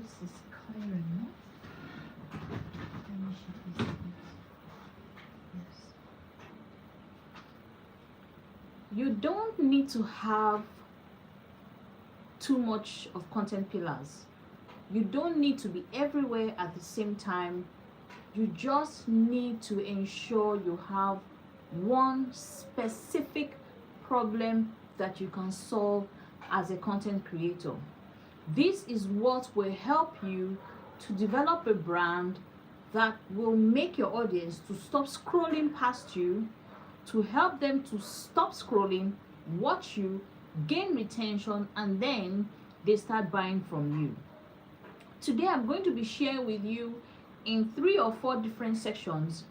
this is clear enough. Let me shift this a bit. Yes. You don't need to have too much of content pillars. You don't need to be everywhere at the same time. You just need to ensure you have one specific problem that you can solve as a content creator. This is what will help you to develop a brand that will make your audience to stop scrolling past you, to help them to stop scrolling, watch you, gain retention, and then they start buying from you. Today I'm going to be sharing with you in 3 or 4 different sections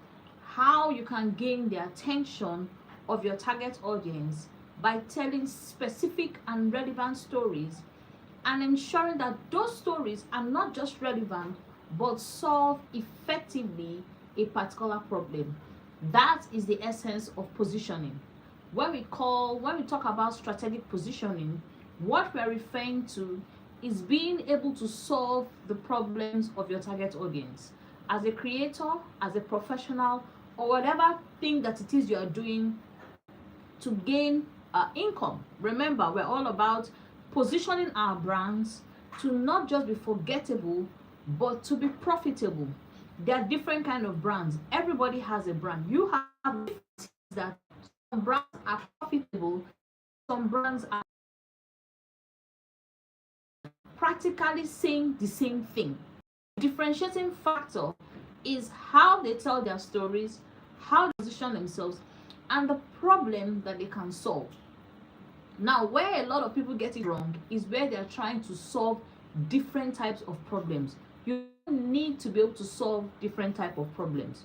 how you can gain the attention of your target audience by telling specific and relevant stories and ensuring that those stories are not just relevant but solve effectively a particular problem. That is the essence of positioning. When we talk about strategic positioning, what we're referring to is being able to solve the problems of your target audience. As a creator, as a professional, or whatever thing that it is you are doing to gain income. Remember, we're all about positioning our brands to not just be forgettable, but to be profitable. There are different kind of brands. Everybody has a brand. You have that some brands are profitable, some brands are practically saying the same thing. The differentiating factor is how they tell their stories, how they position themselves, and the problem that they can solve. Now, where a lot of people get it wrong is where they're trying to solve different types of problems. You need to be able to solve different types of problems.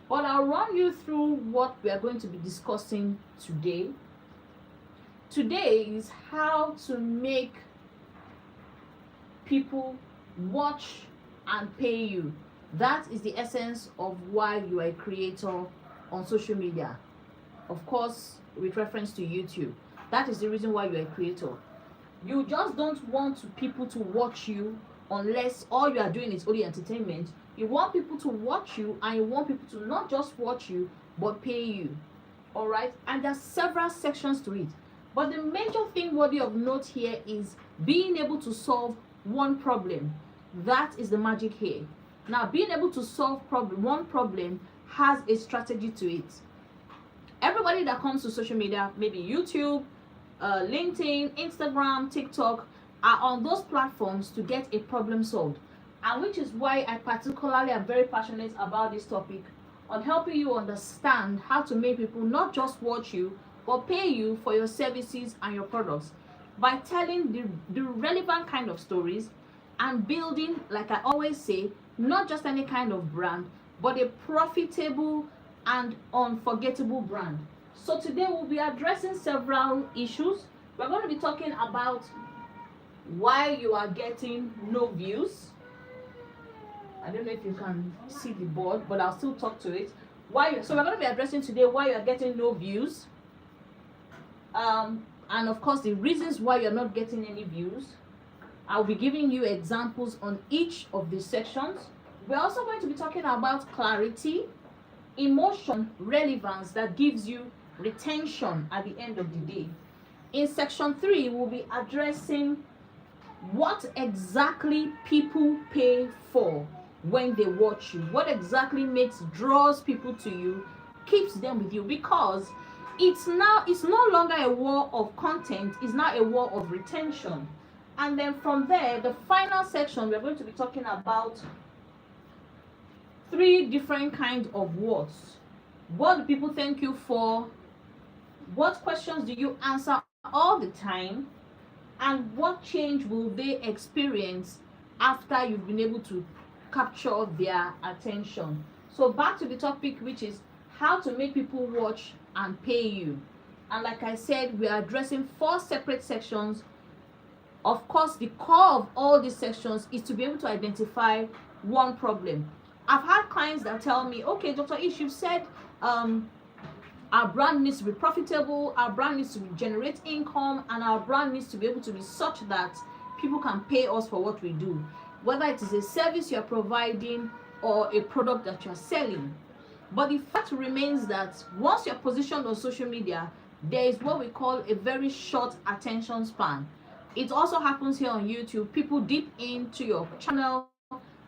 But I'll run you through what we are going to be discussing today. Today is how to make people watch and pay you. That is the essence of why you are a creator on social media. Of course, with reference to YouTube. That is the reason why you're a creator. You just don't want people to watch you unless all you are doing is only entertainment. You want people to watch you, and you want people to not just watch you but pay you. All right, and there's several sections to it, but the major thing worthy of note here is being able to solve one problem. That is the magic here. Now, being able to solve one problem has a strategy to it. Everybody that comes to social media, maybe YouTube, LinkedIn, Instagram, TikTok, are on those platforms to get a problem solved. And which is why I particularly am very passionate about this topic, on helping you understand how to make people not just watch you, but pay you for your services and your products by telling the relevant kind of stories and building, like I always say, not just any kind of brand, but a profitable and unforgettable brand. So today we'll be addressing several issues. We're going to be talking about why you are getting no views. I don't know if you can see the board, but I'll still talk to it. So we're going to be addressing today why you are getting no views. And of course, the reasons why you're not getting any views. I'll be giving you examples on each of these sections. We're also going to be talking about clarity, emotion, relevance that gives you retention at the end of the day. In section 3, we'll be addressing what exactly people pay for when they watch you. What exactly draws people to you, keeps them with you, because it's no longer a war of content, it's now a war of retention. And then from there, the final section, we're going to be talking about 3 different kinds of words. What do people thank you for? What questions do you answer all the time? And what change will they experience after you've been able to capture their attention? So back to the topic, which is how to make people watch and pay you. And like I said, we are addressing 4 separate sections. Of course, the core of all these sections is to be able to identify one problem. I've had clients that tell me, okay, Dr. Ish, you've said our brand needs to be profitable, our brand needs to generate income, and our brand needs to be able to be such that people can pay us for what we do. whether it is a service you're providing or a product that you're selling. But the fact remains that once you're positioned on social media, there is what we call a very short attention span. It also happens here on YouTube. People dip into your channel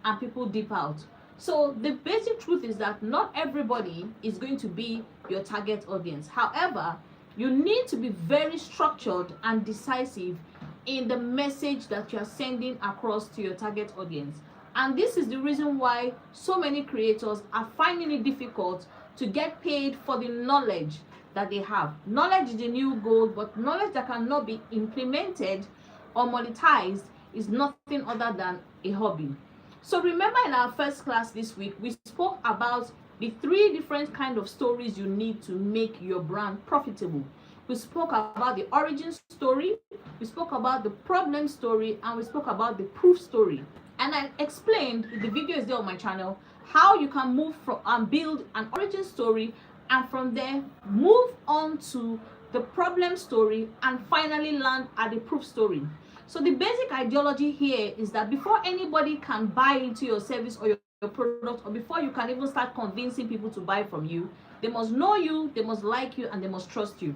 and people dip out. So the basic truth is that not everybody is going to be your target audience. However, you need to be very structured and decisive in the message that you are sending across to your target audience. And this is the reason why so many creators are finding it difficult to get paid for the knowledge that they have. Knowledge is the new gold, but knowledge that cannot be implemented or monetized is nothing other than a hobby. So remember, in our first class this week, we spoke about the 3 different kind of stories you need to make your brand profitable. We spoke about the origin story, we spoke about the problem story, and we spoke about the proof story. And I explained, the video is there on my channel, how you can move from and build an origin story, and from there move on to the problem story, and finally land at the proof story. So the basic ideology here is that before anybody can buy into your service or your product, or before you can even start convincing people to buy from you, they must know you, they must like you, and they must trust you.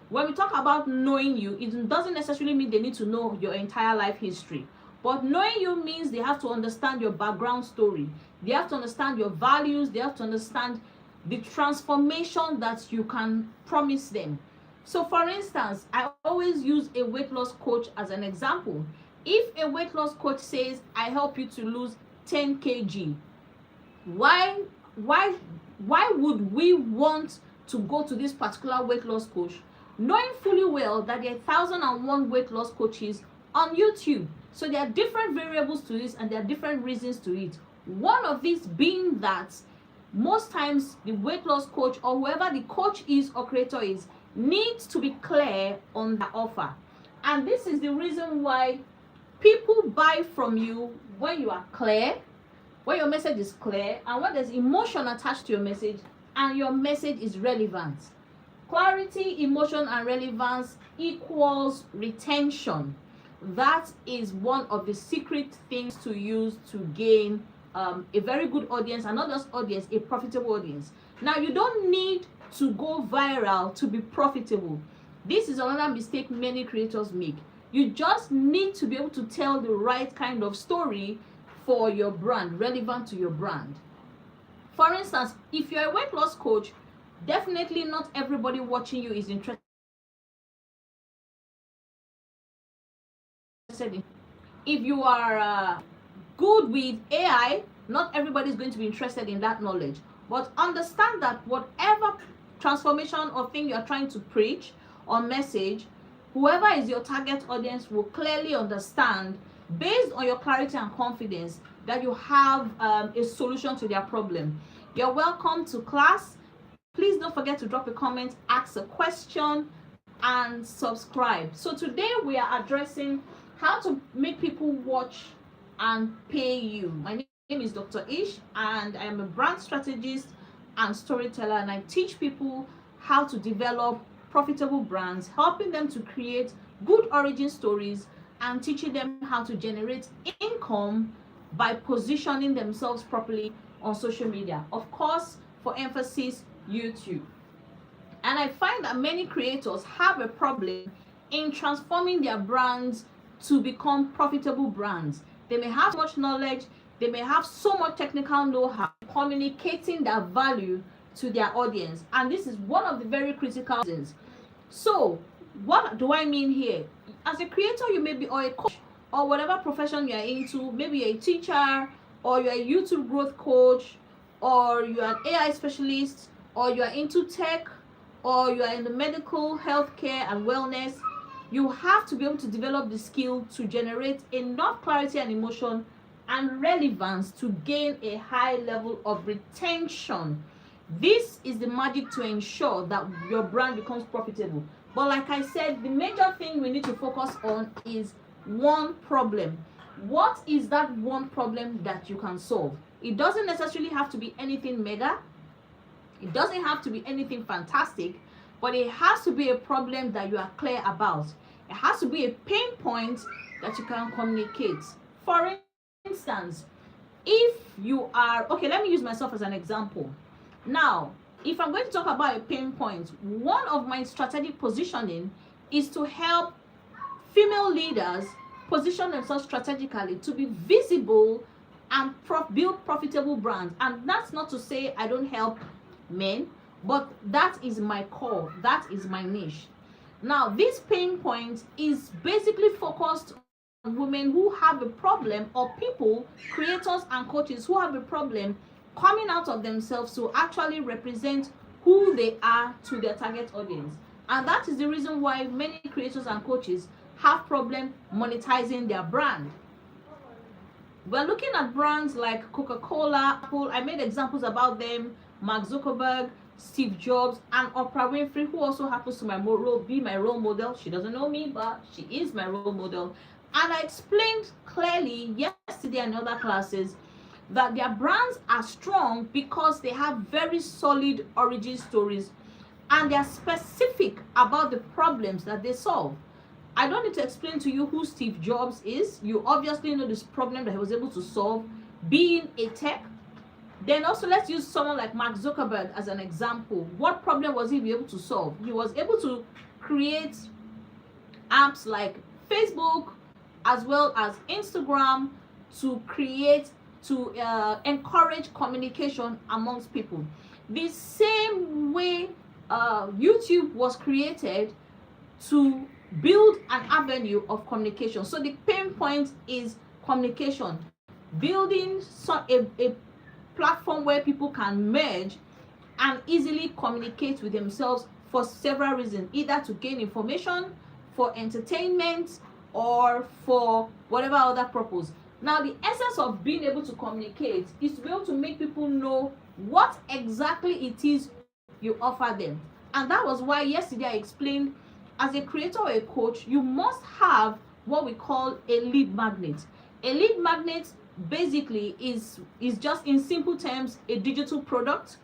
When we talk about knowing you, it doesn't necessarily mean they need to know your entire life history. But knowing you means they have to understand your background story. They have to understand your values. They have to understand the transformation that you can promise them. So for instance, I always use a weight loss coach as an example. If a weight loss coach says, I help you to lose 10 kg, why would we want to go to this particular weight loss coach, knowing fully well that there are 1,001 weight loss coaches on YouTube? So there are different variables to this, and there are different reasons to it. One of these being that most times the weight loss coach, or whoever the coach is or creator is, needs to be clear on the offer. And this is the reason why people buy from you when you are clear, when your message is clear, and when there's emotion attached to your message, and your message is relevant. Clarity, emotion, and relevance equals retention. That is one of the secret things to use to gain a very good audience, and not just audience, a profitable audience. Now, you don't need to go viral to be profitable. This is another mistake many creators make. You just need to be able to tell the right kind of story for your brand, relevant to your brand. For instance, if you're a weight loss coach, definitely not everybody watching you is interested in. If you are good with AI, not everybody is going to be interested in that knowledge. But understand that whatever transformation or thing you are trying to preach or message, whoever is your target audience will clearly understand, based on your clarity and confidence, that you have a solution to their problem. You're welcome to class. Please don't forget to drop a comment, ask a question, and subscribe. So today we are addressing how to make people watch and pay you. My name is Dr. Ish, and I am a brand strategist and storyteller, and I teach people how to develop profitable brands, helping them to create good origin stories, and teaching them how to generate income by positioning themselves properly on social media. Of course, for emphasis, YouTube. And I find that many creators have a problem in transforming their brands to become profitable brands. They may have so much knowledge, they may have so much technical know-how, communicating their value to their audience. And this is one of the very critical reasons. So, what do I mean here? As a creator, you may be, or a coach, or whatever profession you're into, maybe you're a teacher, or you're a YouTube growth coach, or you're an AI specialist, or you're into tech, or you're in the medical, healthcare, and wellness. You have to be able to develop the skill to generate enough clarity and emotion and relevance to gain a high level of retention. This is the magic to ensure that your brand becomes profitable. But like I said, the major thing we need to focus on is one problem. What is that one problem that you can solve? It doesn't necessarily have to be anything mega. It doesn't have to be anything fantastic, but it has to be a problem that you are clear about. It has to be a pain point that you can communicate. For instance, if you are, okay, let me use myself as an example. Now, if I'm going to talk about a pain point, one of my strategic positioning is to help female leaders position themselves strategically to be visible and build profitable brands. And that's not to say I don't help men, but that is my core, that is my niche. Now, this pain point is basically focused on women who have a problem, or people, creators and coaches who have a problem coming out of themselves to actually represent who they are to their target audience. And that is the reason why many creators and coaches have problem monetizing their brand. We're looking at brands like Coca-Cola, Apple. I made examples about them, Mark Zuckerberg, Steve Jobs, and Oprah Winfrey, who also happens to be my role model. She doesn't know me, but she is my role model. And I explained clearly yesterday in other classes that their brands are strong because they have very solid origin stories and they are specific about the problems that they solve. I don't need to explain to you who Steve Jobs is. You obviously know this problem that he was able to solve, being a tech. Then also let's use someone like Mark Zuckerberg as an example. What problem was he able to solve? He was able to create apps like Facebook as well as Instagram to encourage communication amongst people. The same way YouTube was created to build an avenue of communication. So the pain point is communication, building a platform where people can merge and easily communicate with themselves for several reasons, either to gain information, for entertainment, or for whatever other purpose. Now, the essence of being able to communicate is to be able to make people know what exactly it is you offer them. And that was why yesterday I explained, as a creator or a coach, you must have what we call a lead magnet. A lead magnet basically is just, in simple terms, a digital product.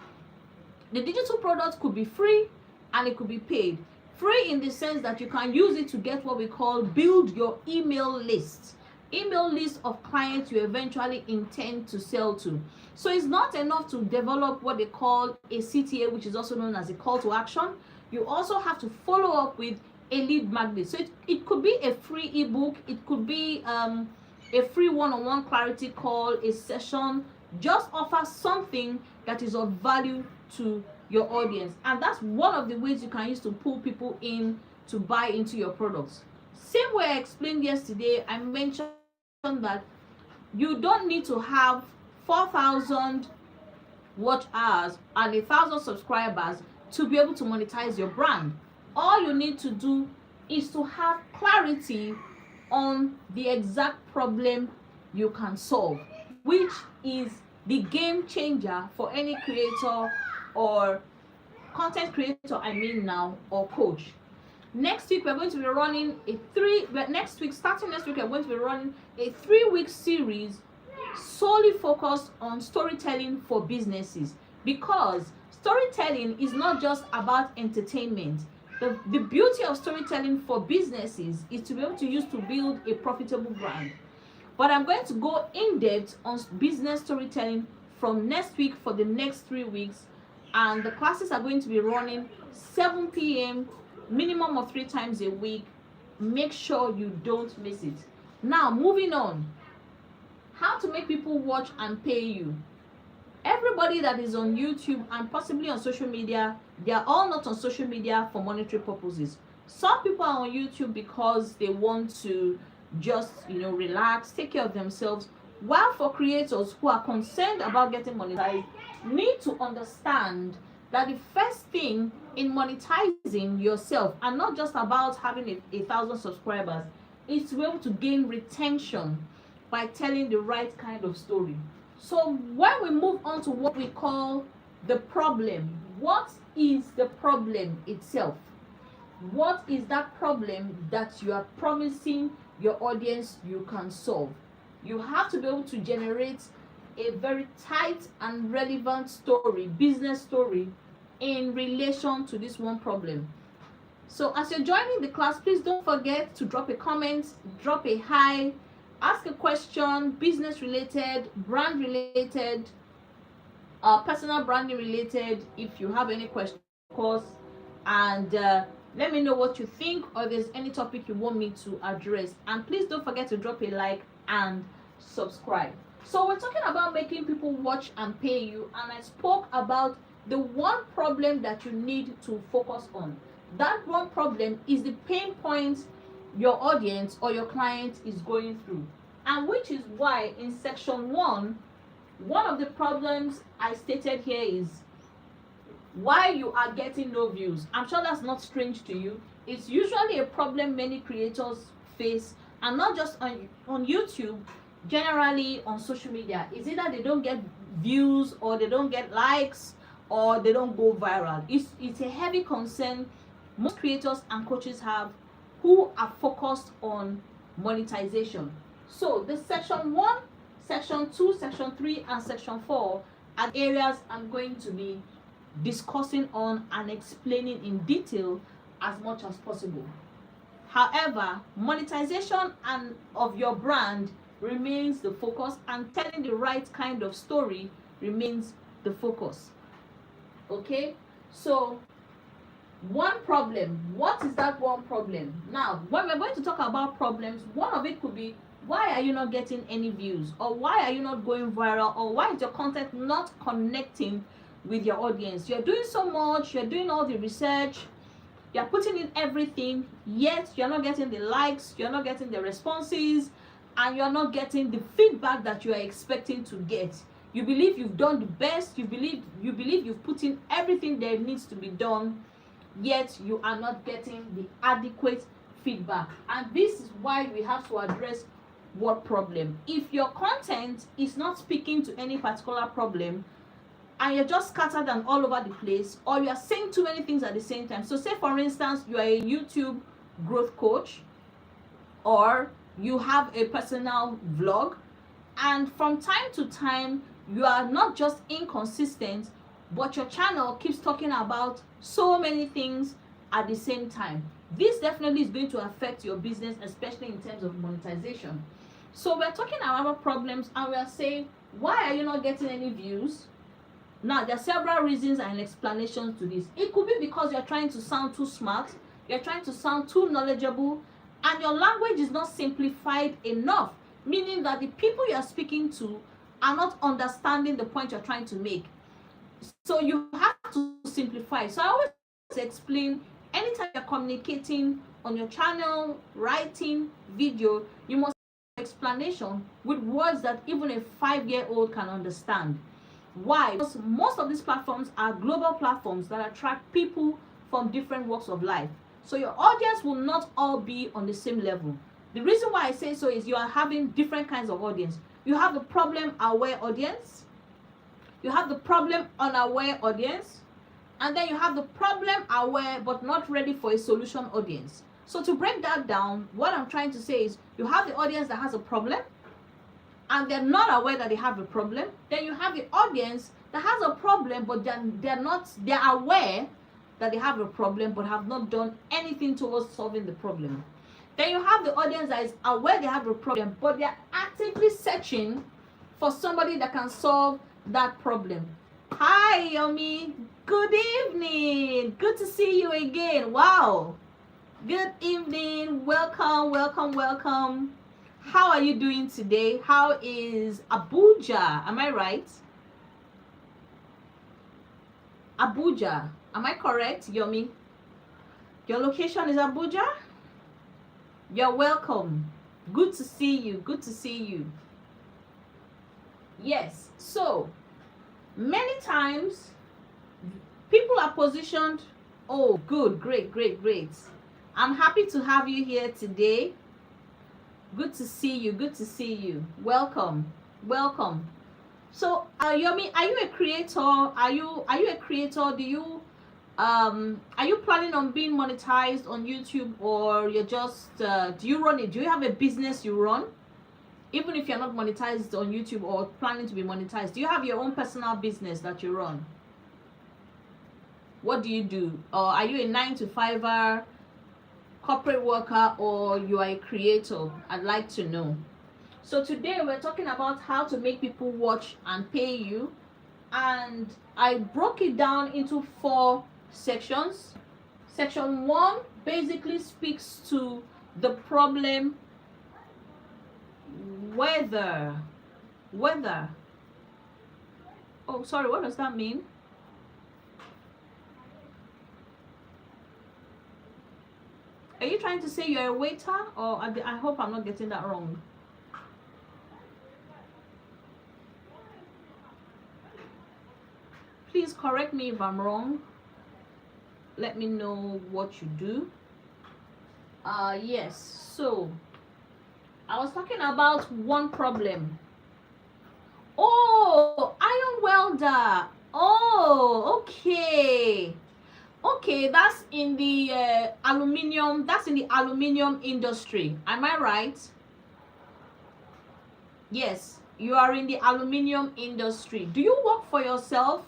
The digital product could be free and it could be paid. Free in the sense that you can use it to get what we call build your email list. Email list of clients you eventually intend to sell to. So it's not enough to develop what they call a CTA, which is also known as a call to action. You also have to follow up with a lead magnet. So it could be a free ebook, it could be a free one-on-one clarity call, a session. Just offer something that is of value to your audience, and that's one of the ways you can use to pull people in to buy into your products. Same way I explained yesterday, I mentioned that you don't need to have 4,000 watch hours and 1,000 subscribers to be able to monetize your brand. All you need to do is to have clarity on the exact problem you can solve, which is the game changer for any creator or content creator, or coach. Next week we're going to be running starting next week we're going to be running a 3-week series solely focused on storytelling for businesses, because storytelling is not just about entertainment. The beauty of storytelling for businesses is to be able to use to build a profitable brand. But I'm going to go in depth on business storytelling from next week for the next 3 weeks, and the classes are going to be running 7 p.m. minimum of 3 times a week. Make sure you don't miss it. Now, moving on, how to make people watch and pay you. Everybody that is on YouTube and possibly on social media, they are all not on social media for monetary purposes. Some people are on YouTube because they want to just relax, take care of themselves, while for creators who are concerned about getting monetized, need to understand that the first thing in monetizing yourself, and not just about having 1,000 subscribers, is to be able to gain retention by telling the right kind of story. So when we move on to what we call the problem, what is the problem itself? What is that problem that you are promising your audience you can solve? You have to be able to generate a very tight and relevant story, business story, in relation to this one problem. So as you're joining the class, please don't forget to drop a comment, drop a hi, Ask a question, business related, brand related, personal branding related. If you have any questions, of course, and let me know what you think, or there's any topic you want me to address. And please don't forget to drop a like and subscribe. So we're talking about making people watch and pay you, and I spoke about the one problem that you need to focus on. That one problem is the pain points your audience or your client is going through, and which is why in section 1, one of the problems I stated here is why you are getting no views. I'm sure that's not strange to you. It's usually a problem many creators face, and not just on YouTube, generally on social media. It's either they don't get views, or they don't get likes, or they don't go viral. It's a heavy concern most creators and coaches have who are focused on monetization. So the section 1, section 2, section 3, and section 4 are areas I'm going to be discussing on and explaining in detail as much as possible. However, monetization and of your brand remains the focus, and telling the right kind of story remains the focus. Okay, so one problem. What is that one problem? Now, when we're going to talk about problems, one of it could be, why are you not getting any views, or why are you not going viral, or why is your content not connecting with your audience? You're doing so much, you're doing all the research, you're putting in everything, yet you're not getting the likes, you're not getting the responses, and you're not getting the feedback that you are expecting to get. You believe you've done the best, you believe you've put in everything that needs to be done, yet you are not getting the adequate feedback. And this is why we have to address what problem. If your content is not speaking to any particular problem, and you're just scattered and all over the place, or you're saying too many things at the same time. So say for instance, you are a YouTube growth coach, or you have a personal vlog, and from time to time you are not just inconsistent, but your channel keeps talking about so many things at the same time. This definitely is going to affect your business, especially in terms of monetization. So we're talking about problems, and we are saying, why are you not getting any views? Now, there are several reasons and explanations to this. It could be because you're trying to sound too smart, you're trying to sound too knowledgeable, and your language is not simplified enough, meaning that the people you're speaking to are not understanding the point you're trying to make. So you have to simplify. So I always explain, anytime you're communicating on your channel, writing, video, you must have explanation with words that even a 5-year-old can understand. Why? Because most of these platforms are global platforms that attract people from different walks of life. So your audience will not all be on the same level. The reason why I say so is you are having different kinds of audience. You have the problem-aware audience, you have the problem-unaware audience, and then you have the problem-aware but not ready for a solution audience. So to break that down, what I'm trying to say is you have the audience that has a problem, and they're not aware that they have a problem. Then you have the audience that has a problem, but they're aware that they have a problem, but have not done anything towards solving the problem. Then you have the audience that is aware they have a problem, but they're actively searching for somebody that can solve that problem. Hi, Yomi. Good evening. Good to see you again. Wow. Good evening. Welcome, welcome, welcome. How are you doing today? How is Abuja? Am I right? Abuja. Am I correct, Yomi? Your location is Abuja? You're welcome. Good to see you. Good to see you. Yes. So, many times, people are positioned. Oh, good. Great, great, great. I'm happy to have you here today. Good to see you. Good to see you. Welcome. Welcome. So, Yomi, are you a creator? Are you a creator? Do you are you planning on being monetized on YouTube, or you're just do you run it? Do you have a business you run? Even if you're not monetized on YouTube or planning to be monetized, do you have your own personal business that you run? What do you do? Or are you a 9-to-5er, corporate worker, or you are a creator? I'd like to know. So today we're talking about how to make people watch and pay you, and I broke it down into 4 sections. Section 1 basically speaks to the problem whether oh sorry, what does that mean? Are you trying to say you're a waiter, or I hope I'm not getting that wrong? Please correct me if I'm wrong. Let me know what you do. Yes, so I was talking about one problem. Oh, iron welder. Oh, okay. Okay, that's in the aluminium industry. Am I right? Yes, you are in the aluminium industry. Do you work for yourself?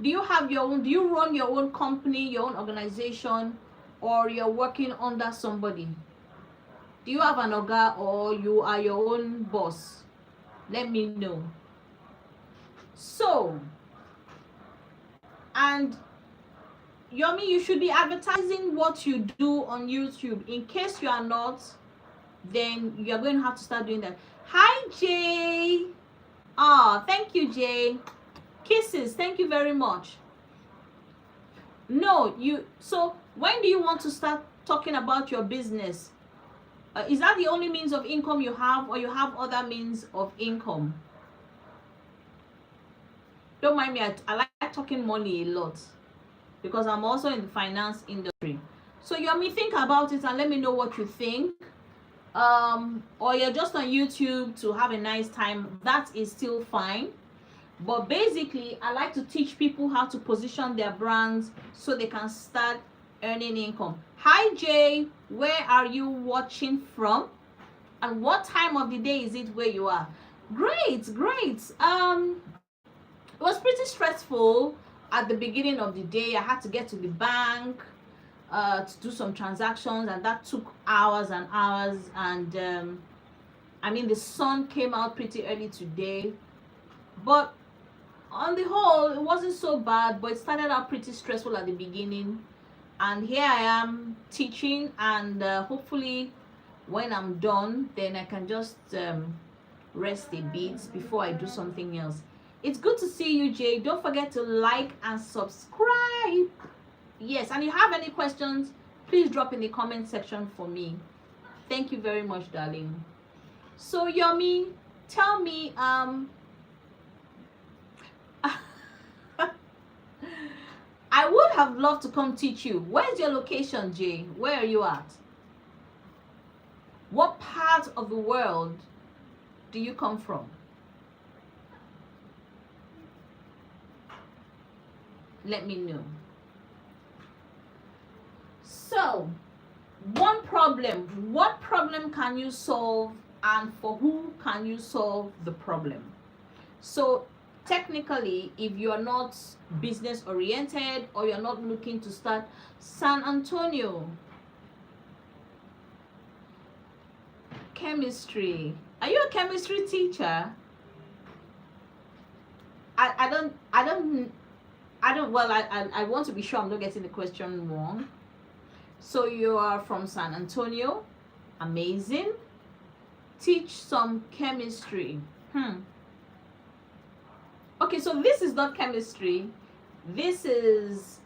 Do you have your own, do you run your own company, your own organization, or you're working under somebody? Do you have an oga, or you are your own boss? Let me know. So, and Yomi, you should be advertising what you do on YouTube. In case you are not, then you're going to have to start doing that. Hi, Jay. Ah, thank you, Jay. Kisses, thank you very much. No, so when do you want to start talking about your business? Is that the only means of income you have, or you have other means of income? Don't mind me, I like talking money a lot, because I'm also in the finance industry. So Yomi, think about it and let me know what you think. Or you're just on YouTube to have a nice time, that is still fine. But basically, I like to teach people how to position their brands so they can start earning income. Hi Jay, where are you watching from? And what time of the day is it where you are? Great. It was pretty stressful at the beginning of the day. I had to get to the bank to do some transactions, and that took hours and hours. And I mean, the sun came out pretty early today, but on the whole, it wasn't so bad. But it started out pretty stressful at the beginning, and here I am teaching, and hopefully when I'm done, then I can just rest a bit before I do something else. It's good to see you, Jay. Don't forget to like and subscribe. Yes, and if you have any questions, please drop in the comment section for me. Thank you very much, darling. So Yomi, tell me, I would have loved to come teach you. Where's your location, Jay? Where are you at? What part of the world do you come from? Let me know. So, one problem. What problem can you solve, and for who can you solve the problem? So, technically, if you're not business oriented, or you're not looking to start San Antonio, chemistry. Are you a chemistry teacher? I want to be sure I'm not getting the question wrong. So you are from San Antonio. Amazing. Teach some chemistry. Okay, so this is not chemistry. This is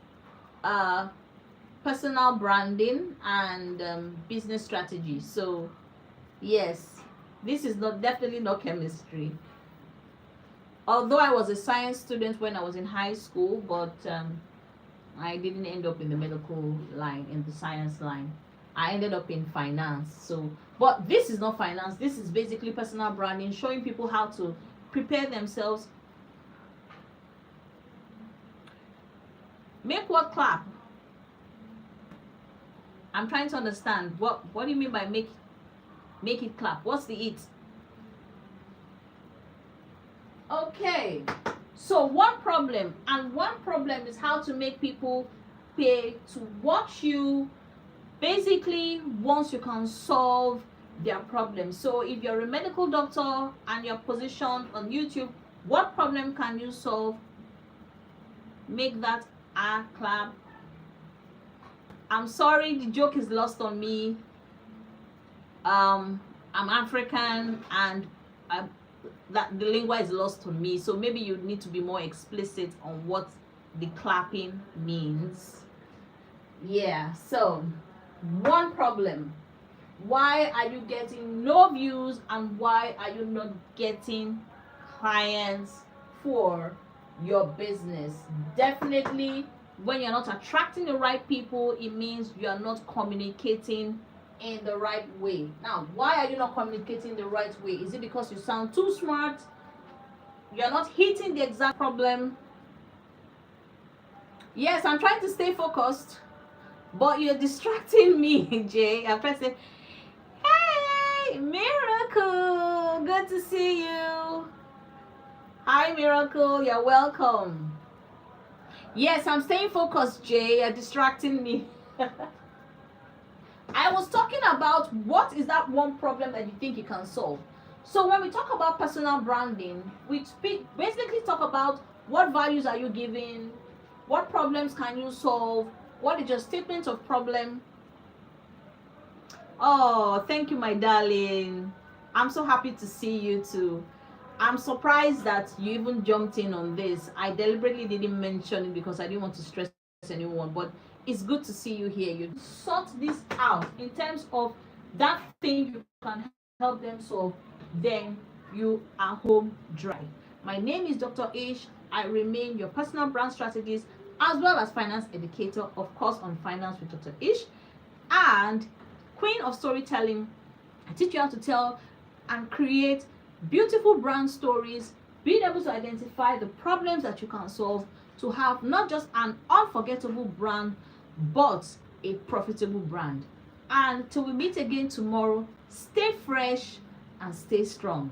personal branding and business strategy. So yes, this is definitely not chemistry. Although I was a science student when I was in high school, but I didn't end up in the medical line, in the science line. I ended up in finance. So, but this is not finance. This is basically personal branding, showing people how to prepare themselves. Make what clap? I'm trying to understand. What do you mean by make it clap? What's the it? Okay, so one problem is how to make people pay to watch you. Basically, once you can solve their problems. So if you're a medical doctor and you're positioned on YouTube, what problem can you solve? Make that a clap. I'm sorry, the joke is lost on me. I'm African, and that the lingua is lost on me. So maybe you need to be more explicit on what the clapping means. Yeah, so one problem. Why are you getting no views, and why are you not getting clients for your business? Definitely, when you're not attracting the right people, it means you're not communicating in the right way. Now, why are you not communicating the right way? Is it because you sound too smart? You're not hitting the exact problem? Yes, I'm trying to stay focused, but you're distracting me, Jay. I'm trying to say, hey, Miracle, good to see you. Hi, Miracle, you're welcome. Yes, I'm staying focused, Jay. You're distracting me. I was talking about what is that one problem that you think you can solve. So when we talk about personal branding, we basically talk about what values are you giving, what problems can you solve, what is your statement of problem. Oh, thank you, my darling. I'm so happy to see you too. I'm surprised that you even jumped in on this. I deliberately didn't mention it because I didn't want to stress anyone, but it's good to see you here. You sort this out in terms of that thing you can help them solve, then you are home dry. My name is Dr. Ish. I remain your personal brand strategist as well as finance educator, of course, on Finance with Dr. Ish, and Queen of Storytelling. I teach you how to tell and create beautiful brand stories, being able to identify the problems that you can solve to have not just an unforgettable brand, but a profitable brand. And till we meet again tomorrow, stay fresh and stay strong.